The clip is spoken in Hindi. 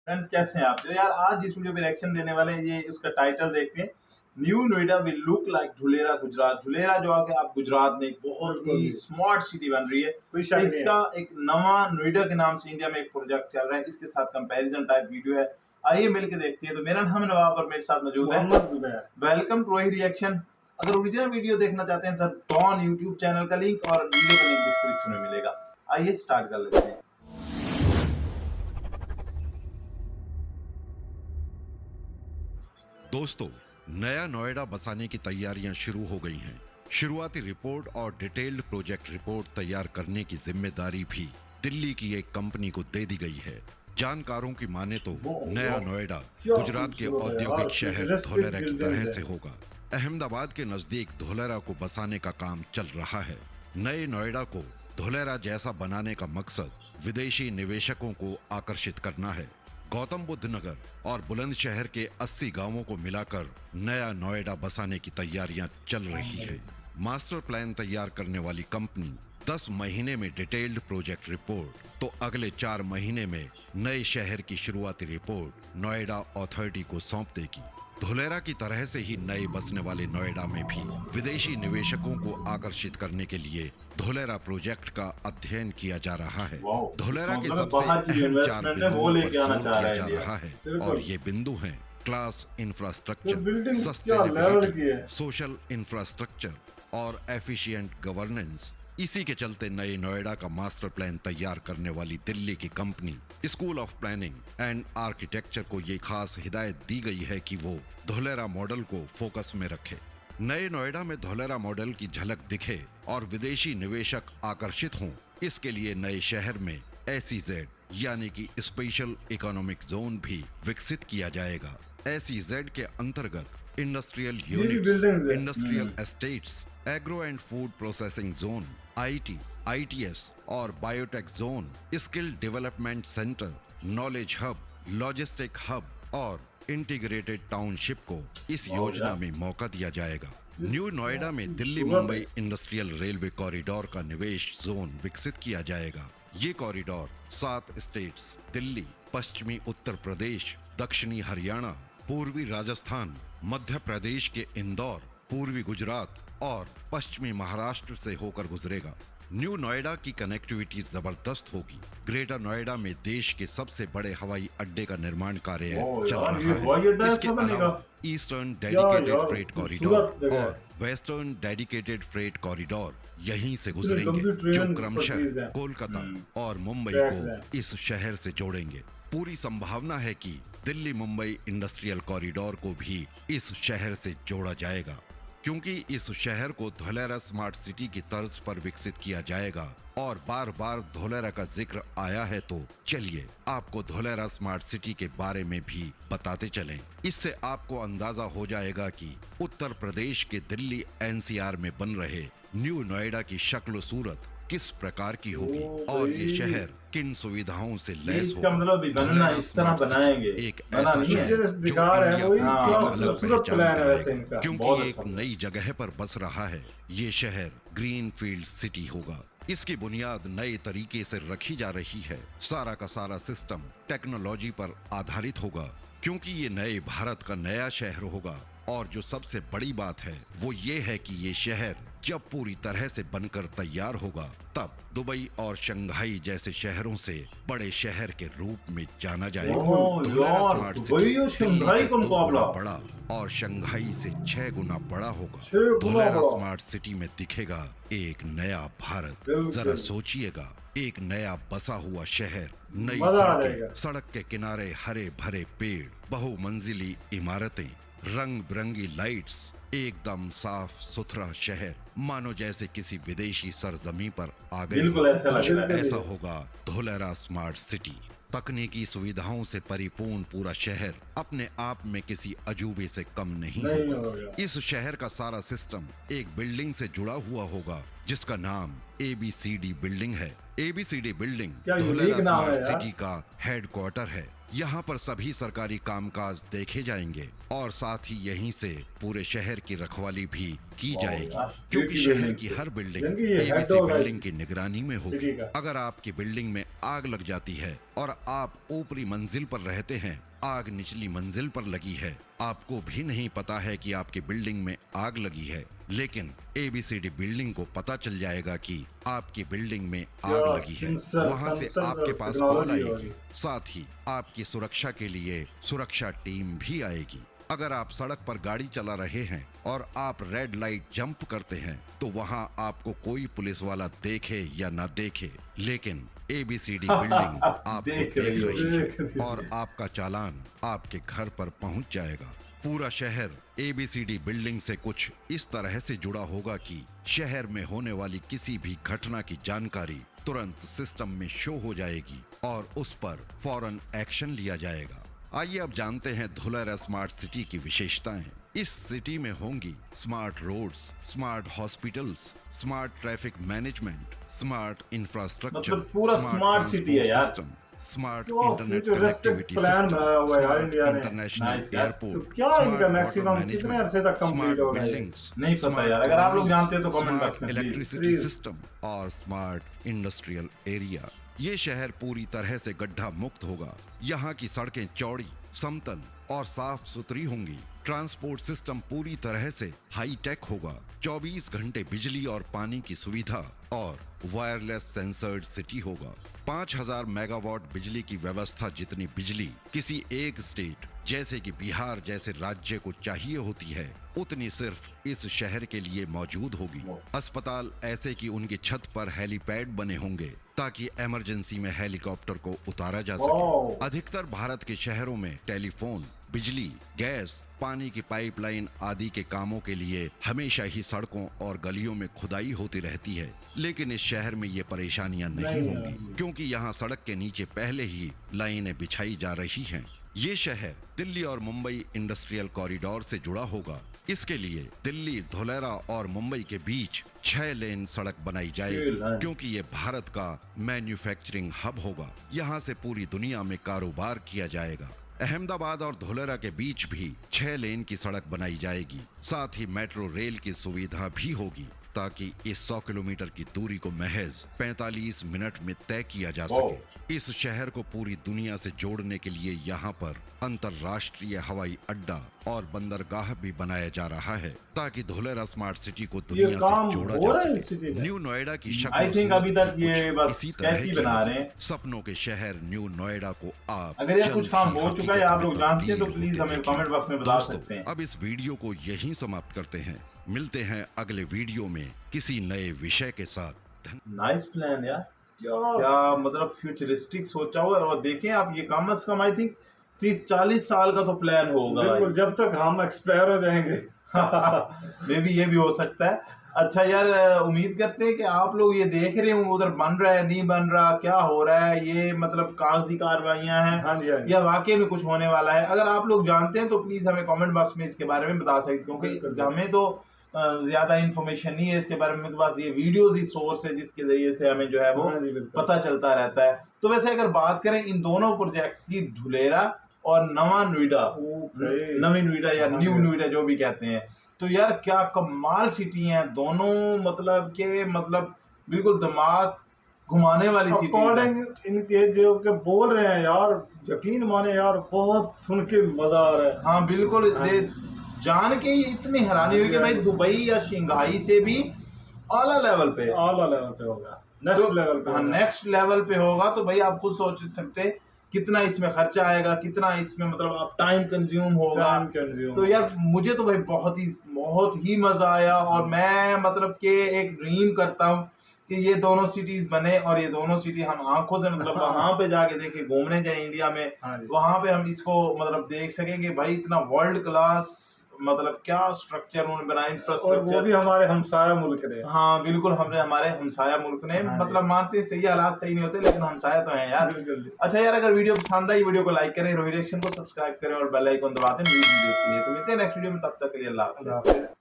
फ्रेंड्स कैसे हैं आप? तो यार आज इस वीडियो पे रिएक्शन देने वाले हैं, ये इसका टाइटल देखते हैं। New Noida will look like Dholera Gujarat. Dholera जो आके आप गुजरात में एक बहुत ही स्मार्ट सिटी बन रही है। कोई शक नहीं है। इसका एक नवा नोएडा के नाम से इंडिया में एक प्रोजेक्ट चल रहा है, इसके साथ कंपैरिजन टाइप वीडियो है। आइए मिलके देखते हैं। तो मेरा नाम नवाब और मेरे साथ मौजूद है मोहम्मद जुबैर। वेलकम टू वही रिएक्शन। अगर ओरिजिनल वीडियो देखना चाहते हैं तो डॉन यूट्यूब चैनल का लिंक और वीडियो का लिंक डिस्क्रिप्शन में मिलेगा। आइए स्टार्ट कर लेते हैं। दोस्तों, नया नोएडा बसाने की तैयारियां शुरू हो गई हैं। शुरुआती रिपोर्ट और डिटेल्ड प्रोजेक्ट रिपोर्ट तैयार करने की जिम्मेदारी भी दिल्ली की एक कंपनी को दे दी गई है। जानकारों की माने तो नया नोएडा गुजरात के औद्योगिक शहर धोलेरा की तरह से होगा। अहमदाबाद के नजदीक धोलेरा को बसाने का काम चल रहा है। नए नोएडा को धोलेरा जैसा बनाने का मकसद विदेशी निवेशकों को आकर्षित करना है। गौतम बुद्ध नगर और बुलंदशहर के 80 गांवों को मिलाकर नया नोएडा बसाने की तैयारियां चल रही है। मास्टर प्लान तैयार करने वाली कंपनी 10 महीने में डिटेल्ड प्रोजेक्ट रिपोर्ट तो अगले 4 महीने में नए शहर की शुरुआती रिपोर्ट नोएडा अथॉरिटी को सौंप देगी। धोलेरा की तरह से ही नए बसने वाले नोएडा में भी विदेशी निवेशकों को आकर्षित करने के लिए धोलेरा प्रोजेक्ट का अध्ययन किया जा रहा है। धोलेरा के सबसे अहम 4 बिंदुओं पर जोर दिया जा रहा है और ये बिंदु हैं class infrastructure, sustainability, social infrastructure और एफिशिएंट गवर्नेंस। इसी के चलते नए नोएडा का मास्टर प्लान तैयार करने वाली दिल्ली की company school of planning and architecture को ये खास हिदायत दी गई है कि वो धोलेरा मॉडल को फोकस में रखे। नए नोएडा में धोलेरा मॉडल की झलक दिखे और विदेशी निवेशक आकर्षित हों, इसके लिए नए शहर में SEZ यानी कि स्पेशल इकोनॉमिक जोन भी विकसित किया जाएगा। SEZ के अंतर्गत industrial units, industrial estates, agro and food processing zone, IT, ITS और biotech zone, skill development centre, knowledge hub, logistic hub और इंटीग्रेटेड टाउनशिप को इस योजना में मौका दिया जाएगा। न्यू नोएडा में Delhi Mumbai industrial railway corridor का निवेश जोन विकसित किया जाएगा। ये कॉरिडोर 7 स्टेट्स दिल्ली, पश्चिमी उत्तर प्रदेश, दक्षिणी हरियाणा, पूर्वी राजस्थान, मध्य प्रदेश के इंदौर, पूर्वी गुजरात और पश्चिमी महाराष्ट्र से होकर गुजरेगा। न्यू नोएडा की कनेक्टिविटी जबरदस्त होगी। ग्रेटर नोएडा में देश के सबसे बड़े हवाई अड्डे का निर्माण कार्य चल रहा है। इसके अलावा ईस्टर्न डेडिकेटेड फ्रेट कॉरिडोर और वेस्टर्न डेडिकेटेड फ्रेट कॉरिडोर यहीं से गुजरेंगे, जो क्रमशः कोलकाता और मुंबई को इस शहर से जोड़ेंगे। पूरी संभावना है कि दिल्ली मुंबई इंडस्ट्रियल कॉरिडोर को भी इस शहर से जोड़ा जाएगा, क्योंकि इस शहर को धोलेरा स्मार्ट सिटी की तर्ज पर विकसित किया जाएगा। और बार बार धोलेरा का जिक्र आया है, तो चलिए आपको धोलेरा स्मार्ट सिटी के बारे में भी बताते चलें। इससे आपको अंदाजा हो जाएगा कि उत्तर प्रदेश के दिल्ली NCR में बन रहे न्यू नोएडा की शक्ल सूरत किस प्रकार की होगी और ये शहर किन सुविधाओं से लैस होगा। धोलेरा स्मार्ट सिटी एक ऐसा शहर जो इंडिया को एक अलग पहचान दिलाएगा, क्योंकि एक नई जगह पर बस रहा है। ये शहर ग्रीन फील्ड सिटी होगा। इसकी बुनियाद नए तरीके से रखी जा रही है। सारा का सारा सिस्टम टेक्नोलॉजी पर आधारित होगा, क्योंकि ये नए भारत का नया शहर होगा। और जो सबसे बड़ी बात है वो ये है कि ये शहर जब पूरी तरह से बनकर तैयार होगा, तब दुबई और शंघाई जैसे शहरों से बड़े शहर के रूप में जाना जाएगा। धोलेरा स्मार्ट सिटी दिल्ली से 2 गुना बड़ा और शंघाई से 6 गुना बड़ा होगा। धोलेरा स्मार्ट सिटी में दिखेगा एक नया भारत। जरा सोचिएगा, एक नया बसा हुआ शहर, नई सड़कें, सड़क के किनारे हरे भरे पेड़, बहुमंजिली इमारतें, रंग बिरंगी लाइट्स, एकदम साफ सुथरा शहर, मानो जैसे किसी विदेशी सरजमी पर आ गए। कुछ ऐसा होगा धोलेरा स्मार्ट सिटी। तकनीकी सुविधाओं से परिपूर्ण पूरा शहर अपने आप में किसी अजूबे से कम नहीं होगा। इस शहर का सारा सिस्टम एक बिल्डिंग से जुड़ा हुआ होगा, जिसका नाम ABCD बिल्डिंग है। ABCD building Dholera smart city का हेडक्वार्टर है। यहाँ पर सभी सरकारी कामकाज देखे जाएंगे और साथ ही यहीं से पूरे शहर की रखवाली भी की जाएगी, यार, क्योंकि ABCD शहर बिल्डिंग की से। हर बिल्डिंग यानी कि ये हेड एबीसी ऑफ बिल्डिंग की निगरानी में होगी। सिटी का। अगर आपकी बिल्डिंग में आग लग जाती है और आप ऊपरी मंजिल पर रहते हैं, आग निचली मंजिल पर लगी है, आपको भी नहीं पता है कि आपकी बिल्डिंग में आग लगी है, लेकिन एबीसीडी बिल्डिंग को पता चल जाएगा कि आपकी बिल्डिंग में आग लगी है। वहां से आपके पास कॉल आएगी, साथ ही आपकी सुरक्षा के लिए सुरक्षा टीम भी आएगी। अगर आप सड़क पर गाड़ी चला रहे हैं और आप रेड लाइट जंप करते हैं, तो वहां आपको कोई पुलिस वाला देखे या ना देखे, लेकिन एबीसीडी बिल्डिंग आपको देख रही है और आपका चालान आपके घर पर पहुंच जाएगा। पूरा शहर एबीसीडी बिल्डिंग से कुछ इस तरह से जुड़ा होगा कि शहर में होने वाली किसी भी घटना की जानकारी तुरंत सिस्टम में शो हो जाएगी और उस पर फौरन एक्शन लिया जाएगा। आइए अब जानते हैं धुलेरा स्मार्ट सिटी की विशेषताएं। इस सिटी में होंगी smart roads, smart hospitals, smart traffic management, smart infrastructure, मतलब पूरा स्मार्ट सिटी है यार। सिस्टम, स्मार्ट जो internet futuristic connectivity plan system, बनाया हुआ है यार स्मार्ट इंडिया ने। इंटरनेशनल Nice यार। तो एयरपोर्ट, क्या इनका स्मार्ट मैक्सिमम वाटर कितने मैनेजमेंट, अरसे तक कंप्लीट स्मार्ट होगा ये? बिल्डिंग्स, नहीं पता यार, अगर आप लोग जानते हैं तो कमेंट स्मार्ट बॉक्स में please। Electricity Please। सिस्टम और स्मार्ट इंडस्ट्रियल एरिया। ये शहर पूरी तरह से गड्ढा मुक्त होगा। यहाँ की सड़कें चौड़ी, समतल और साफ सुथरी होंगी। ट्रांसपोर्ट सिस्टम पूरी तरह से हाई टेक होगा। 24 घंटे बिजली और पानी की सुविधा और वायरलेस सेंसर्ड सिटी होगा। 5000 मेगावाट बिजली की व्यवस्था जितनी बिजली किसी एक स्टेट जैसे कि बिहार जैसे राज्य को चाहिए होती है, उतनी सिर्फ इस शहर के लिए मौजूद होगी। अस्पताल ऐसे कि उनकी छत पर हेलीपैड बने होंगे ताकि इमरजेंसी में हेलीकॉप्टर को उतारा जा सके। अधिकतर भारत के शहरों में टेलीफोन, बिजली, गैस, पानी की पाइपलाइन आदि के कामों के लिए हमेशा ही सड़कों और गलियों में खुदाई होती रहती है, लेकिन इस शहर में ये परेशानियां नहीं होंगी, क्योंकि यहाँ सड़क के नीचे पहले ही लाइनें बिछाई जा रही हैं। ये शहर दिल्ली और मुंबई इंडस्ट्रियल कॉरिडोर से जुड़ा होगा। इसके लिए दिल्ली, धुलेरा और मुंबई के बीच 6 लेन सड़क बनाई जाएगी, क्योंकि ये भारत का मैन्युफैक्चरिंग हब होगा। यहाँ से पूरी दुनिया में कारोबार किया जाएगा। अहमदाबाद और धुलेरा के बीच भी 6 लेन की सड़क बनाई जाएगी। साथ ही मेट्रो रेल की सुविधा भी होगी, ताकि इस 100 किलोमीटर की दूरी को महज 45 मिनट में तय किया जा सके। इस शहर को पूरी दुनिया से जोड़ने के लिए यहाँ पर अंतरराष्ट्रीय हवाई अड्डा और बंदरगाह भी बनाया जा रहा है, ताकि धुलेरा स्मार्ट सिटी को दुनिया से जोड़ा जा सके। न्यू नोएडा की शक्ल आई थिंक अभी तक ये बस इसी तरह कैसी की बना रहे हैं। सपनों के शहर न्यू नोएडा को आप अगर ये कुछ काम जल्द ही हो चुका है, हकीकत आप में लोग जानते हैं तो तब्दील प्लीज होते हमें देखें। कमेंट बॉक्स में बता दोस्तों, सकते हैं। अब इस वीडियो को यहीं समाप्त करते हैं। मिलते हैं अगले वीडियो में किसी नए विषय के साथ। नाइस प्लान यार, क्या मतलब फ्यूचरिस्टिक सोचा हुआ है। और देखें आप, ये कम से कम आई थिंक 30-40 साल का तो प्लान होगा। बिल्कुल, जब तक हम एक्सपायर हो जाएंगे। मे भी ये भी हो सकता है। अच्छा यार, उम्मीद करते हैं कि आप लोग ये देख रहे हो उधर बन रहा है नहीं बन रहा, क्या हो रहा है, ये मतलब कागजी कार्रवाइयां हैं हाँ जी, हाँ जी। या वाकई में कुछ होने वाला है। अगर आप लोग जानते हैं तो प्लीज हमें कमेंट बॉक्स में इसके बारे में बता सकते हैं, क्योंकि हमें तो ज्यादा इन्फॉर्मेशन नहीं है इसके बारे में। बस ये वीडियोस ही सोर्स है जिसके जरिए से हमें जो है वो हाँ जी, बिल्कुल। पता चलता रहता है। तो वैसे अगर बात करें इन दोनों प्रोजेक्ट्स की, धुलेरा और नवा नोएडा, नवी नोएडा या न्यू नोएडा जो भी कहते हैं, तो यार क्या कमाल सिटी हैं दोनों। मतलब के मतलब बिल्कुल दिमाग घुमाने वाली सिटी है। अकॉर्डिंग इनके जो के बोल रहे हैं यार, यकीन माने यार, बहुत सुन के मजा आ रहा है। हाँ बिल्कुल, जान के ही इतनी हैरानी हुई कि भाई दुबई या शंघाई से भी आला लेवल पे होगा, नेक्स्ट लेवल पे। हाँ, नेक्स्ट लेवल पे होगा। तो भाई आप खुद सोच सकते हैं कितना इसमें खर्चा आएगा, कितना इसमें मतलब आप टाइम कंज्यूम होगा। तो यार मुझे तो भाई बहुत ही मजा आया। और मैं मतलब कि एक ड्रीम करता हूँ कि ये दोनों सिटीज बने और ये दोनों सिटी हम आंखों से मतलब वहां पे जाके देखे, घूमने जाए इंडिया में, वहां पे हम इसको मतलब देख सकेंगे भाई इतना वर्ल्ड क्लास मतलब क्या स्ट्रक्चर उन्होंने बनाया, इंफ्रास्ट्रक्चर। वो भी हमारे हमसाया मुल्क ने। हाँ बिल्कुल, हमारे हमसाया मुल्क ने। मतलब मानते हैं सही हालात सही नहीं होते, लेकिन हमसाया तो है यार। अच्छा यार, अगर वीडियो पसंद आई, वीडियो को लाइक करें, रोहित रिएक्शन को सब्सक्राइब करें और बेल आइकन दबाते हैं वीडियो के लिए। तो मिलते हैं नेक्स्ट वीडियो में, तब तक के लिए अल्लाह हाफ़िज़।